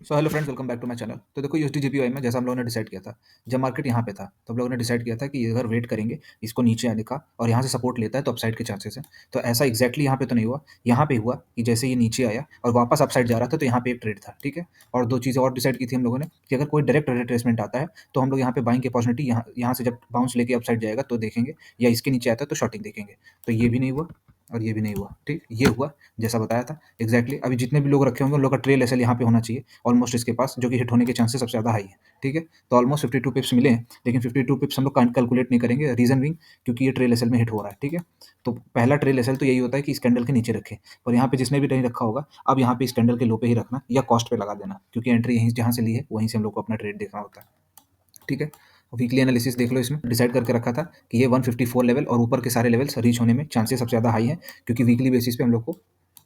So hello friends, welcome back to my channel. तो देखो USD जीपीवाई में जैसा हम लोगों ने डिसाइड किया था, जब मार्केट यहाँ पे था तो हम लोगों ने डिसाइड किया था कि अगर वेट करेंगे इसको नीचे आने का और यहाँ से सपोर्ट लेता है तो अपसाइड के चांसेस है। तो ऐसा एग्जैक्टली यहाँ पे तो नहीं हुआ। यहाँ पे हुआ कि जैसे ये नीचे आया और वापस अपसाइड जा रहा था तो यहाँ पे एक ट्रेड था, ठीक है। और दो चीज़ें और डिसाइड की थी हम लोगों ने कि अगर कोई डायरेक्ट रिट्रेसमेंट आता है तो हम लोग यहाँ पे बाइंग की अपॉर्चुनिटी यहाँ से जब बाउंस लेके अपसाइड जाएगा तो देखेंगे, या इसके नीचे आता है तो शॉर्टिंग देखेंगे। तो ये भी नहीं हुआ और ये भी नहीं हुआ, ठीक। ये हुआ जैसा बताया था एग्जैक्टली। अभी जितने भी लोग रखे होंगे उन लोग का ट्रेल एसएल यहाँ पे होना चाहिए ऑलमोस्ट इसके पास, जो कि हिट होने के चांसेस सबसे ज़्यादा हाई है, ठीक है। तो ऑलमोस्ट 52 पिप्स मिले हैं, लेकिन 52 पिप्स हम लोग कैलकुलेट नहीं करेंगे, रीजन बिंग क्योंकि ये ट्रेल एसएल में हिट हो रहा है, ठीक है। तो पहला ट्रेल एसएल तो यही होता है कि इस कैंडल के नीचे रखे, और यहाँ पे जिसने भी नहीं रखा होगा अब यहाँ पे इस कैंडल के लो पे ही रखना या कॉस्ट पे लगा देना, क्योंकि एंट्री यहीं जहाँ से ली है वहीं से हम लोग को अपना ट्रेड देखना होता है, ठीक है। वीकली एनालिसिस देख लो, इसमें डिसाइड करके रखा था कि ये 154 लेवल और ऊपर के सारे लेवल्स रीच होने में चांसेस सबसे ज़्यादा हाई है, क्योंकि वीकली बेसिस पे हम लोग को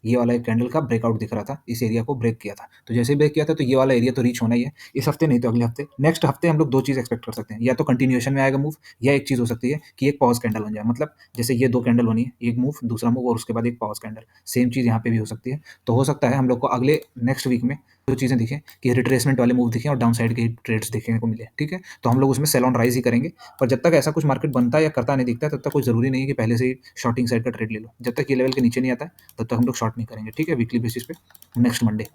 ये वाला एक कैंडल का ब्रेकआउट दिख रहा था, इस एरिया को ब्रेक किया था। तो जैसे ब्रेक किया था तो ये वाला एरिया तो रीच होना ही है, इस हफ्ते नहीं तो अगले हफ्ते। नेक्स्ट हफ्ते हम लोग दो चीज़ एक्सपेक्ट कर सकते हैं, या तो कंटिन्यूएशन में आएगा मूव, या एक चीज़ हो सकती है कि एक पॉज कैंडल बन जाए। मतलब जैसे ये दो कैंडल बनी है, एक मूव दूसरा मूव और उसके बाद एक पॉज कैंडल, सेम चीज़ यहाँ पे भी हो सकती है। तो हो सकता है हम लोग को अगले नेक्स्ट वीक में जो चीज़ें दिखें कि रिट्रेसमेंट वाले मूव दिखें और डाउन साइड के ट्रेड्स देखने को मिले, ठीक है। तो हम लोग उसमें सेल ऑन राइज ही करेंगे। पर जब तक ऐसा कुछ मार्केट बनता है या करता नहीं दिखता है तब तक कोई ज़रूरी नहीं है कि पहले से ही शॉर्टिंग साइड का ट्रेड ले लो। जब तक ये लेवल के नीचे नहीं आता है तब तक हम लोग शॉर्ट नहीं करेंगे, ठीक है। वीकली बेसिस पे नेक्स्ट मंडे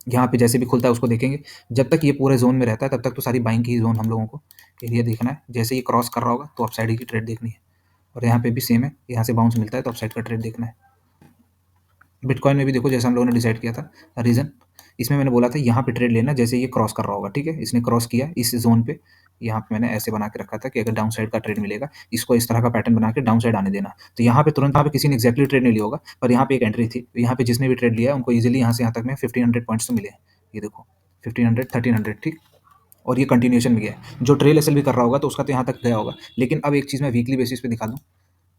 यहाँ पे जैसे भी खुलता है उसको देखेंगे। जब तक ये पूरे जोन में रहता है तब तक तो सारी बाइंग की ही जोन हम लोगों को एरिया देखना है। जैसे ये क्रॉस कर रहा होगा तो अपसाइड की ट्रेड देखनी है, और यहाँ पे भी सेम है, यहाँ से बाउंस मिलता है तो अपसाइड का ट्रेड देखना है। बिटकॉइन में भी देखो जैसा हम लोगों ने डिसाइड किया था रीज़न, इसमें मैंने बोला था यहाँ पे ट्रेड लेना जैसे ये क्रॉस कर रहा होगा, ठीक है। इसने क्रॉस किया इस जोन पे, यहाँ पे मैंने ऐसे बना के रखा था कि अगर डाउन साइड का ट्रेड मिलेगा इसको इस तरह का पैटर्न बना के डाउन साइड आने देना। तो यहाँ पे तुरंत यहाँ पे किसी ने एक्जैक्टली ट्रेड नहीं लिया होगा, पर यहाँ पे एक एंट्री थी, यहाँ पे जिसने भी ट्रेड लिया है उनको ईजिली यहाँ से यहाँ तक में 1500 पॉइंट्स तो मिले हैं। ये देखो 1500 1300, ठीक। और ये कंटिन्यूएशन में गया है। जो ट्रेल एसएल भी कर रहा होगा तो उसका तो यहाँ तक गया होगा। लेकिन अब एक चीज़ मैं वीकली बेसिस पे दिखा दूँ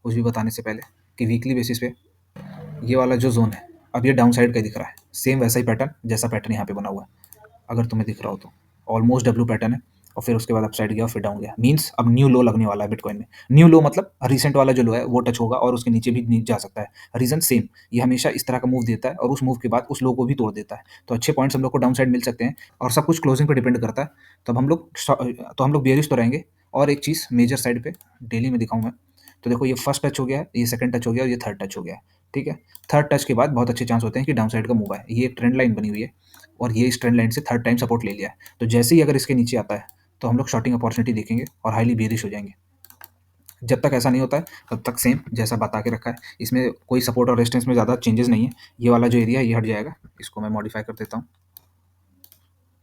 कुछ भी बताने से पहले, कि वीकली बेसिस पे ये वाला जो जोन है अब ये डाउन साइड का दिख रहा है, सेम वैसा ही पैटर्न जैसा पैटर्न यहाँ पे बना हुआ है, अगर तुम्हें दिख रहा हो तो। ऑलमोस्ट डब्ल्यू पैटर्न है, और फिर उसके बाद अपसाइड गया और फिर डाउन गया। मींस अब न्यू लो लगने वाला है बिटकॉइन में। न्यू लो मतलब रिसेंट वाला जो लो है वो टच होगा और उसके नीचे भी जा सकता है। रीजन सेम, ये हमेशा इस तरह का मूव देता है और उस मूव के बाद उस लो को भी तोड़ देता है। तो अच्छे पॉइंट्स हम लोग को डाउन साइड मिल सकते हैं, और सब कुछ क्लोजिंग पर डिपेंड करता है। तब हम लोग बेयरिश तो रहेंगे। और एक चीज़ मेजर साइड पे डेली में दिखाऊँ मैं, तो देखो ये फर्स्ट टच हो गया है, ये सेकंड टच हो गया और ये थर्ड टच हो गया है, ठीक है। थर्ड टच के बाद बहुत अच्छे चांस होते हैं कि डाउन साइड का मूव है। ये एक ट्रेंड लाइन बनी हुई है और ये इस ट्रेंड लाइन से थर्ड टाइम सपोर्ट ले लिया है। तो जैसे ही अगर इसके नीचे आता है तो हम लोग शॉर्टिंग अपॉर्चुनिटी देखेंगे और हाईली बेरिश हो जाएंगे। जब तक ऐसा नहीं होता है तब तक सेम जैसा बता के रखा है, इसमें कोई सपोर्ट और रेजिस्टेंस में ज़्यादा चेंजेस नहीं है। ये वाला जो एरिया है ये हट जाएगा, इसको मैं मॉडिफाई कर देता हूँ,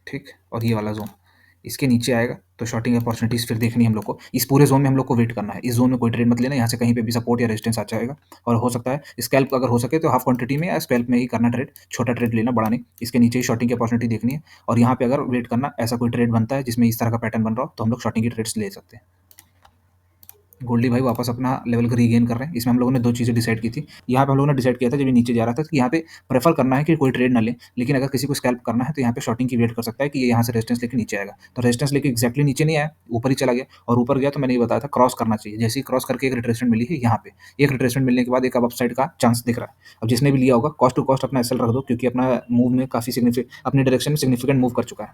ठीक। और ये वाला जोन इसके नीचे आएगा तो शॉर्टिंग अपॉर्चुनिटीज़ फिर देखनी है हम लोग को। इस पूरे जोन में हम लोग को वेट करना है, इस जोन में कोई ट्रेड मत लेना, यहाँ से कहीं पे भी सपोर्ट या रेजिस्टेंस आ जाएगा। और हो सकता है स्कैल्प अगर हो सके तो हाफ क्वांटिटी में या स्कैल्प में ही करना ट्रेड, छोटा ट्रेड लेना, बड़ा नहीं। इसके नीचे ही शॉर्टिंग की अपॉर्चुनिटी देखनी है, और यहाँ पे अगर वेट करना ऐसा कोई ट्रेड बनता है जिसमें इस तरह का पैटर्न बन रहा हो तो हम लोग शॉर्टिंग की ट्रेड्स ले सकते हैं। गोल्डी भाई वापस अपना लेवल को रीगेन कर रहे हैं। इसमें हम लोगों ने दो चीज़ें डिसाइड की थी। यहाँ पे हम लोगों ने डिसाइड किया था जब ये नीचे जा रहा था कि यहाँ पे प्रेफर करना है कि कोई ट्रेड ना ले, लेकिन अगर किसी को स्कैल्प करना है तो यहाँ पे शॉर्टिंग की वेट कर सकता है कि ये यहाँ से रेजिस्टेंस लेके नीचे आएगा। तो रेजिस्टेंस लेके एक्जैक्टली नीचे नहीं आया, ऊपर ही चला गया, और ऊपर गया तो मैंने ये बताया था क्रॉस करना चाहिए। जैसे ही क्रॉस करके एक रिट्रेसमेंट मिली है यहाँ पे, एक रिट्रेसमेंट मिलने के बाद एक अब अपसाइड का चांस दिख रहा है। अब जिसने भी लिया होगा कॉस्ट टू कॉस्ट अपना एसएल रख दो, क्योंकि अपना मूव में काफ़ी अपनी डायरेक्शन में सिग्निफिकेंट मूव कर चुका है।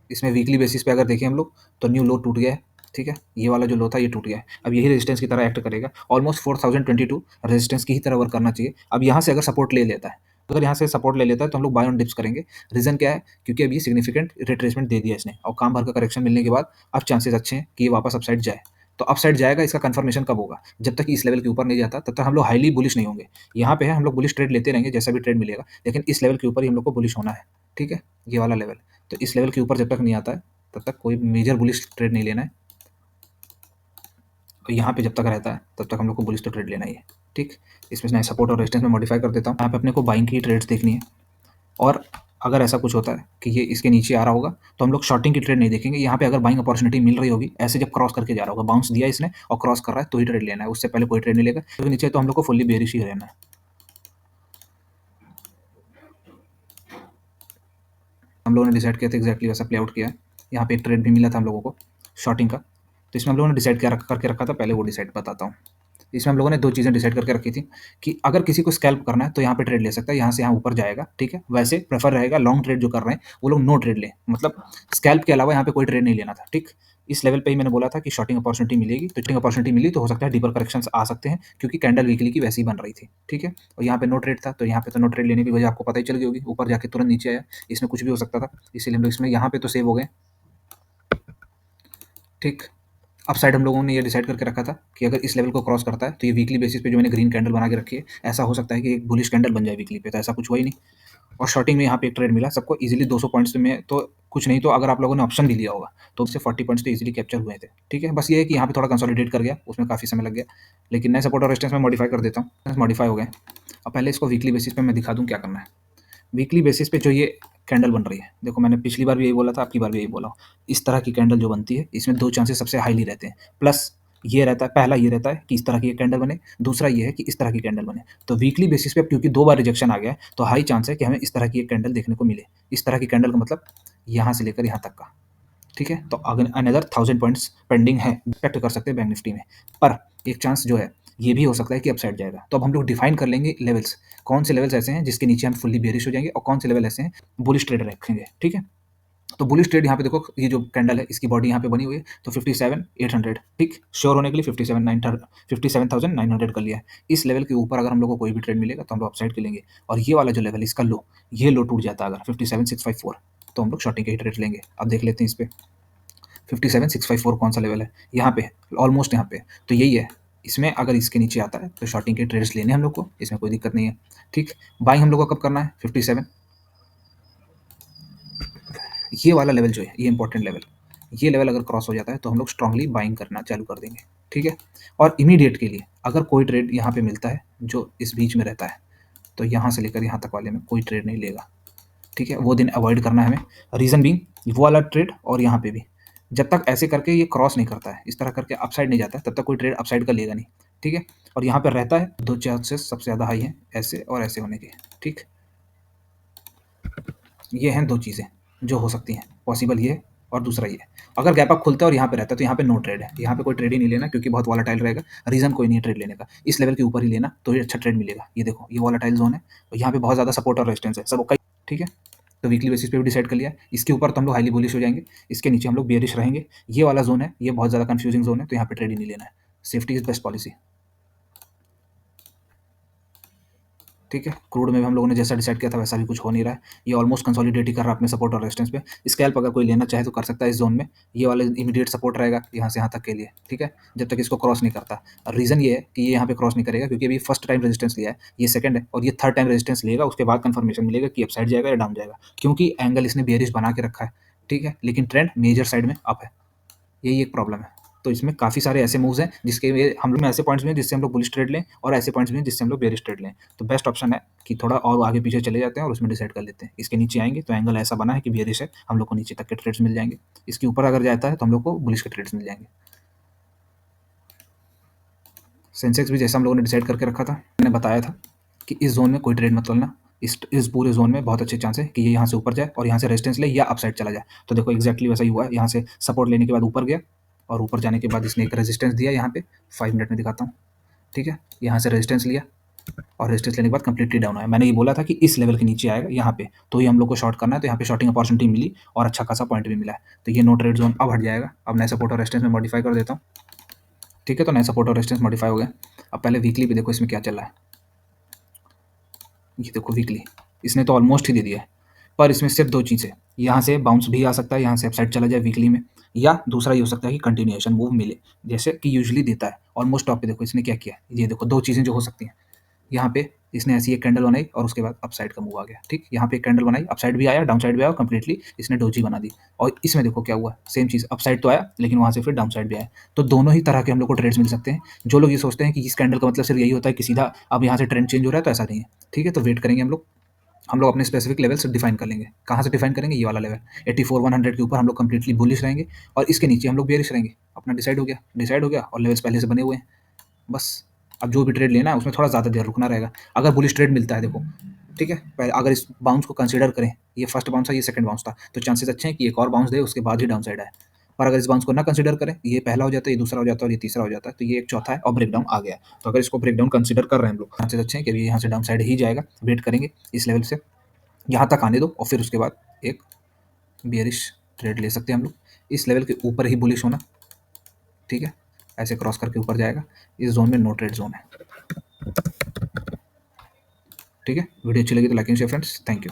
इसमें वीकली बेसिस पे अगर देखें हम लोग तो न्यू लो टूट गया है, ठीक है। ये वाला जो लो था ये टूट गया है, अब यही रेजिस्टेंस की तरह एक्ट करेगा। ऑलमोस्ट 4022 रेजिस्टेंस की ही तरह वर्क करना चाहिए। अब यहाँ से अगर सपोर्ट ले लेता है, अगर यहाँ से सपोर्ट ले लेता है तो हम लोग बाय ऑन डिप्स करेंगे। रीजन क्या है, क्योंकि अब ये सिग्निफिकेंट रिट्रेसमेंट दे दिया इसने, और काम भर का करेक्शन मिलने के बाद अब चांसेस अच्छे हैं कि ये वापस अपसाइड जाए। तो अपसाइड जाएगा, इसका कंफर्मेशन कब होगा, जब तक इस लेवल के ऊपर नहीं जाता तब तक हम लोग हाईली बुलिश नहीं होंगे। यहाँ पे है हम लोग बुलिश ट्रेड लेते रहेंगे जैसा भी ट्रेड मिलेगा, लेकिन इस लेवल के ऊपर ही हम लोग को बुलिश होना है, ठीक है। ये वाला लेवल, तो इस लेवल के ऊपर जब तक नहीं आता है तब तक कोई मेजर बुलिश ट्रेड नहीं लेना है। तो यहाँ पे जब तक रहता है तब तक हम लोग को बुलिश तो ट्रेड लेना ही है, ठीक। इसमें मैं सपोर्ट और रेजिस्टेंस में मॉडिफाई कर देता हूँ। यहाँ पे अपने को बाइंग की ट्रेड्स देखनी है, और अगर ऐसा कुछ होता है कि ये इसके नीचे आ रहा होगा तो हम लोग शॉर्टिंग की ट्रेड नहीं देखेंगे। यहाँ पे अगर बाइंग अपॉर्चुनिटी मिल रही होगी, ऐसे जब क्रॉस करके जा रहा होगा, बाउंस दिया इसने और क्रॉस कर रहा है तो ही ट्रेड लेना है, उससे पहले कोई ट्रेड नहीं लेगा। क्योंकि नीचे तो हम लोग को फुल्ली बेरिश ही रहना है। हम लोगों ने डिसाइड किया था एक्जैक्टली वैसा प्ले आउट किया है। यहाँ पे एक ट्रेड भी मिला था हम लोगों को शॉर्टिंग का, तो इसमें हम लोगों ने डिसाइड किया करके रखा था, पहले वो डिसाइड बताता हूँ। इसमें हम लोगों ने 2 चीज़ें डिसाइड करके रखी थी कि अगर किसी को स्कैल्प करना है तो यहाँ पे ट्रेड ले सकता है, यहाँ से यहाँ ऊपर जाएगा, ठीक है? वैसे प्रेफर रहेगा लॉन्ग ट्रेड जो कर रहे हैं वो लोग नो ट्रेड लें, मतलब स्कैल्प के अलावा यहाँ पे कोई ट्रेड नहीं लेना था, ठीक? इस लेवल पे ही मैंने बोला था कि शॉर्टिंग अपॉर्चुनिटी मिलेगी, तो शॉर्टिंग अपॉर्चुनिटी मिली तो हो सकता है डीपर करेक्शंस आ सकते हैं क्योंकि कैंडल वीकली की वैसी ही बन रही थी, ठीक है? और यहाँ पे नो ट्रेड था, तो यहाँ पे तो नो ट्रेड लेने की वजह आपको पता ही चल गई होगी, ऊपर जाके तुरंत नीचे आया, इसमें कुछ भी हो सकता था, इसीलिए हम लोग इसमें यहाँ पे तो सेव हो गए, ठीक? अपसाइड हम लोगों ने ये डिसाइड करके रखा था कि अगर इस लेवल को क्रॉस करता है तो ये वीकली बेसिस पे जो मैंने ग्रीन कैंडल बना के रखी है, ऐसा हो सकता है कि एक बुलिश कैंडल बन जाए वीकली पे, तो ऐसा कुछ हुआ ही नहीं। और शॉर्टिंग में यहाँ पे एक ट्रेड मिला सबको इजीली 200 पॉइंट्स में, तो कुछ नहीं तो अगर आप लोगों ने ऑप्शन भी लिया होगा तो उससे 40 पॉइंट्स तो इजीली कैप्चर हुए थे, ठीक है? बस ये है कि यहाँ पे थोड़ा कंसोलिडेट कर गया, उसमें काफ़ी समय लग गया, लेकिन नए सपोर्ट और रेजिस्टेंस में मॉडिफाई कर देता हूँ, मॉडिफाई हो गए। अब पहले इसको वीकली बेसिस पे मैं दिखा दूँ क्या करना है। वीकली बेसिस पे जो ये कैंडल बन रही है, देखो मैंने पिछली बार भी यही बोला था, अब की बार भी यही बोला हूँ, इस तरह की कैंडल जो बनती है इसमें 2 चांसेस सबसे हाईली रहते हैं। प्लस ये रहता है, पहला ये रहता है कि इस तरह की एक कैंडल बने, दूसरा ये है कि इस तरह की कैंडल बने। तो वीकली बेसिस पे अब क्योंकि 2 बार रिजेक्शन आ गया है, तो हाई चांस है कि हमें इस तरह की एक कैंडल देखने को मिले। इस तरह की कैंडल का मतलब यहाँ से लेकर यहाँ तक का, ठीक है? तो अगर अनदर 1000 पॉइंट्स पेंडिंग है, एक्सपेक्ट कर सकते हैं बैंक निफ्टी में। पर एक चांस जो है, ये भी हो सकता है कि अपसाइड जाएगा। तो अब हम लोग डिफाइन कर लेंगे लेवल्स, कौन से लेवल्स ऐसे हैं जिसके नीचे हम फुल्ली बेयरिश हो जाएंगे और कौन से लेवल ऐसे हैं बुलिश ट्रेड रखेंगे, ठीक है? तो बुलिश ट्रेड यहाँ पे देखो, ये जो कैंडल है इसकी बॉडी यहाँ पे बनी हुई है, तो 57,800, ठीक? श्योर होने के लिए 57,900 कर लिया है। इस लेवल के ऊपर अगर हम लोग को कोई भी ट्रेड मिलेगा तो हम लोग अपसाइड के लेंगे, और ये वाला जो लेवल इसका लो, ये लो टूट जाता है अगर 57,654, तो हम लोग शॉर्टिंग के ही ट्रेड लेंगे। अब देख लेते हैं इस पे 57,654 कौन सा लेवल है, यहाँ पे ऑलमोस्ट यहाँ पे, तो यही है। इसमें अगर इसके नीचे आता है तो शॉर्टिंग के ट्रेड्स लेने हम लोग को, इसमें कोई दिक्कत नहीं है, ठीक? बाइंग हम लोग को कब करना है 57, ये वाला लेवल जो है ये इंपॉर्टेंट लेवल, ये लेवल अगर क्रॉस हो जाता है तो हम लोग स्ट्रांगली बाइंग करना चालू कर देंगे, ठीक है? और इमीडिएट के लिए अगर कोई ट्रेड यहाँ पे मिलता है जो इस बीच में रहता है, तो यहाँ से लेकर यहाँ तक वाले में कोई ट्रेड नहीं लेगा, ठीक है? वो दिन अवॉइड करना है हमें, रीज़न बीइंग वो वाला ट्रेड और यहाँ पे भी, जब तक ऐसे करके ये क्रॉस नहीं करता है, इस तरह करके अपसाइड नहीं जाता है, तब तक कोई ट्रेड अपसाइड का लेगा नहीं, ठीक है? और यहाँ पे रहता है, 2 चांसेस सबसे ज़्यादा हाई हैं, ऐसे और ऐसे होने के, ठीक? ये हैं 2 चीज़ें जो हो सकती हैं, पॉसिबल ये है और दूसरा ये है। अगर गैप अप खुलता है और यहाँ पे रहता है तो यहाँ पे नो ट्रेड है, यहाँ पे कोई ट्रेड ही नहीं लेना क्योंकि बहुत वॉलेटाइल रहेगा, रीज़न कोई नहीं है ट्रेड लेने का। इस लेवल के ऊपर ही लेना तो ये अच्छा ट्रेड मिलेगा। ये देखो ये वॉलेटाइल ज़ोन है और यहाँ पे बहुत ज़्यादा सपोर्ट और रेजिस्टेंस है, सब ओके, ठीक है? तो वीकली बेसिस पे भी डिसाइड कर लिया। इसके ऊपर तो हम लोग हाईली बुलिश हो जाएंगे, इसके नीचे हम लोग बेयरिश रहेंगे। ये वाला ज़ोन है, ये बहुत ज़्यादा कन्फ्यूजिंग ज़ोन है, तो यहाँ पे ट्रेड ही नहीं लेना है। सेफ्टी इज़ बेस्ट पॉलिसी, ठीक है? क्रूड में भी हम लोगों ने जैसा डिसाइड किया था वैसा भी कुछ हो नहीं रहा है। ये ऑलमोस्ट कंसोलिडेट ही कर रहा है अपने सपोर्ट और रेजिस्टेंस पे। स्कैल्प अगर कोई लेना चाहे तो कर सकता है इस ज़ोन में। ये वाला इमीडिएट सपोर्ट रहेगा यहाँ से यहाँ तक के लिए, ठीक है? जब तक इसको क्रॉस नहीं करता। रीज़न ये है कि ये यहाँ पे क्रॉस नहीं करेगा क्योंकि अभी फर्स्ट टाइम रेजिस्टेंस लिया है, ये सेकंड है और ये थर्ड टाइम रेजिस्टेंस लेगा, उसके बाद कन्फर्मेशन मिलेगा कि अपसाइड जाएगा या डाउन जाएगा। क्योंकि एंगल इसने बेयरिश बना के रखा है, ठीक है? लेकिन ट्रेंड मेजर साइड में अप है। यही एक प्रॉब्लम है। तो इसमें काफ़ी सारे ऐसे मूव्स हैं जिसके लिए हम लोग में ऐसे पॉइंट्स भी हैं जिससे हम लोग बुलिश ट्रेड लें और ऐसे पॉइंट्स भी हैं जिससे हम लोग बेयरिश ट्रेड लें। तो बेस्ट ऑप्शन है कि थोड़ा और आगे पीछे चले जाते हैं और उसमें डिसाइड कर लेते हैं। इसके नीचे आएँगे तो एंगल ऐसा बना है कि बेयरिश है, हम लोग को नीचे तक के ट्रेड्स मिल जाएँगे। इसके ऊपर अगर जाता है तो हम लोग को बुलिश के ट्रेड्स मिल जाएँगे। सेंसेक्स भी जैसा हम लोगों ने डिसाइड करके रखा था, मैंने बताया था कि इस ज़ोन में कोई ट्रेड मत लेना। इस पूरे ज़ोन में बहुत अच्छे चांस है कि ये यहाँ से ऊपर जाए और यहाँ से रेजिस्टेंस ले या अपसाइड चला जाए। तो देखो एग्जैक्टली वैसा ही हुआ है, यहाँ से सपोर्ट लेने के बाद ऊपर गया और ऊपर जाने के बाद इसने एक रेजिस्टेंस दिया यहाँ पे, 5 मिनट में दिखाता हूँ, ठीक है? यहाँ से रेजिस्टेंस लिया और रेजिस्टेंस लेने के बाद कंप्लीटली डाउन आया। मैंने ये बोला था कि इस लेवल के नीचे आएगा यहाँ पे, तो ये हम लोग को शॉर्ट करना है, तो यहाँ पे शॉर्टिंग अपॉर्चुनिटी मिली और अच्छा खासा पॉइंट भी मिला है। तो ये नो ट्रेड ज़ोन अब हट जाएगा। अब नए सपोर्ट और रेजिस्टेंस में मॉडिफाई कर देता हूँ, ठीक है? तो नए सपोर्ट और रेजिस्टेंस मॉडिफाई हो गया। अब पहले वीकली पे देखो इसमें क्या चल रहा है। ये देखो वीकली, इसने तो ऑलमोस्ट ही दे दिया है, पर इसमें सिर्फ 2 चीज़ें, यहाँ से बाउंस भी आ सकता है, यहाँ से अपसाइड चला जाए वीकली में, या दूसरा ये हो सकता है कि कंटिन्यूएशन मूव मिले, जैसे कि यूजुअली देता है। ऑलमोस्ट टॉप पे देखो इसने क्या किया, ये देखो 2 चीज़ें जो हो सकती हैं। यहाँ पे इसने ऐसी एक कैंडल बनाई और उसके बाद अपसाइड का मूव आ गया, ठीक? यहाँ पे एक कैंडल बनाई, अपसाइड भी आया, डाउन साइड भी आया और कंप्लीटली इसने डोजी बना दी। और इसमें देखो क्या हुआ, सेम चीज़, अपसाइड तो आया लेकिन वहाँ से फिर डाउन साइड भी आया। तो दोनों ही तरह के हम लोग को ट्रेड्स मिल सकते हैं। जो लोग ये सोचते हैं कि इस कैंडल का मतलब सिर्फ यही होता है कि सीधा अब यहाँ से ट्रेंड चेंज हो रहा है, तो ऐसा नहीं है, ठीक है? तो वेट करेंगे हम लोग अपने स्पेसिफिक लेवल से डिफाइन कर लेंगे। कहाँ से डिफाइन करेंगे? ये वाला लेवल 84,100 के ऊपर हम लोग कंप्लीटली बुलिश रहेंगे और इसके नीचे हम लोग बेयरिश रहेंगे। अपना डिसाइड हो गया और लेवल्स पहले से बने हुए हैं। बस अब जो भी ट्रेड लेना है उसमें थोड़ा ज़्यादा देर रुकना रहेगा। अगर बुलिश ट्रेड मिलता है देखो, ठीक है? पहले अगर इस बाउंस को कंसीडर करें, ये फर्स्ट बाउंस था, ये सेकंड बाउंस था, तो चांसेस अच्छे हैं कि एक और बाउंस दे उसके बाद ही डाउन साइड आए। और अगर इस बाउंस को ना कंसीडर करें, ये पहला हो जाता है, ये दूसरा हो जाता है और ये तीसरा हो जाता है, तो ये एक चौथा है और ब्रेकडाउन आ गया है। तो अगर इसको ब्रेकडाउन कंसीडर कर रहे हैं हम लोग, चांसेस अच्छे हैं कि यहाँ से डाउन साइड ही जाएगा, वेट करेंगे इस लेवल से, यहाँ तक आने दो और फिर उसके बाद एक बियरिश ट्रेड ले सकते हैं हम लोग। इस लेवल के ऊपर ही बुलिश होना, ठीक है, ऐसे क्रॉस करके ऊपर जाएगा। इस जोन में नो ट्रेड जोन है, ठीक है। वीडियो अच्छी लगी तो like and share friends, thank you.